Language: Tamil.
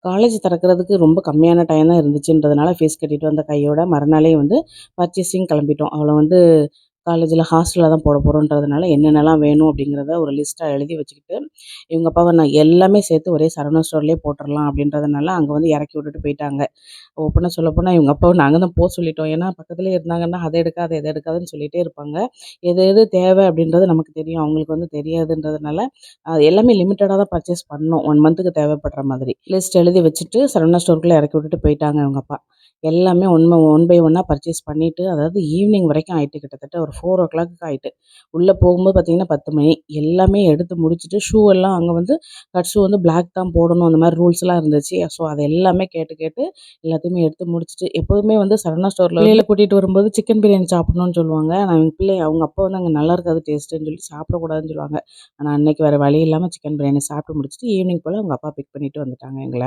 காலேஜ் திறக்கிறதுக்கு ரொம்ப கம்மியான டைம் தான் இருந்துச்சுன்றதுனால ஃபீஸ் கட்டிட்டு வந்த கையோட மறுநாளே வந்து பர்ச்சேசிங் கிளம்பிட்டோம். அவளை வந்து காலேஜில் ஹாஸ்டலில் தான் போட போகிறோன்றதுனால என்னென்னலாம் வேணும் அப்படிங்கிறத ஒரு லிஸ்ட்டாக எழுதி வச்சுக்கிட்டு, இவங்க அப்பாவை நான் எல்லாமே சேர்த்து ஒரே சரவணா ஸ்டோர்லேயே போட்டுறலாம் அப்படின்றதுனால அங்கே வந்து இறக்கி விட்டுட்டு போயிட்டாங்க. ஓப்பனாக சொல்லப்போனால் இவங்க அப்பாவை நாங்கள் தான் சொல்லிட்டோம். ஏன்னா பக்கத்துலேயே இருந்தாங்கன்னா அதை எடுக்காத இதை எடுக்காதுன்னு சொல்லிகிட்டே இருப்பாங்க. எது எது தேவை அப்படின்றது நமக்கு தெரியும், அவங்களுக்கு வந்து தெரியாதுன்றதுனால எல்லாமே லிமிட்டடாக தான் பர்ச்சேஸ் பண்ணோம். 1 மந்த்துக்கு தேவைப்படுற மாதிரி லிஸ்ட் எழுதி வச்சுட்டு சரவணா ஸ்டோருக்குள்ளே இறக்கி விட்டுட்டு போயிட்டாங்க இவங்க அப்பா. எல்லாமே ஒன் பை ஒன்னாக பர்ச்சேஸ் பண்ணிவிட்டு, அதாவது ஈவினிங் வரைக்கும் ஆயிட்டு, கிட்டத்தட்ட ஒரு 4:00 ஆயிட்டு. உள்ளே போகும்போது பார்த்தீங்கன்னா 10 மணி. எல்லாமே எடுத்து முடிச்சுட்டு ஷூ எல்லாம் அங்கே வந்து கட் ஷூ வந்து பிளாக் தான் போடணும், அந்த மாதிரி ரூல்ஸ்லாம் இருந்துச்சு. ஸோ அது எல்லாமே கேட்டு கேட்டு எல்லாத்தையுமே எடுத்து முடிச்சுட்டு, எப்போதுமே வந்து சரவணா ஸ்டோரில் பிள்ளைகள கூட்டிகிட்டு வரும்போது சிக்கன் பிரியாணி சாப்பிடணும்னு சொல்லுவாங்க. ஆனால் அவங்க அப்பா வந்து அங்கே நல்லா இருக்காது டேஸ்ட்டுன்னு சொல்லி சாப்பிடக்கூடாதுன்னு சொல்லுவாங்க. ஆனால் அன்னைக்கு வேறு வழி இல்லாமல் சிக்கன் பிரியாணி சாப்பிட்டு முடிச்சுட்டு ஈவினிங் போல் அவங்க அப்பா பிக் பண்ணிட்டு வந்துட்டாங்க எங்களை.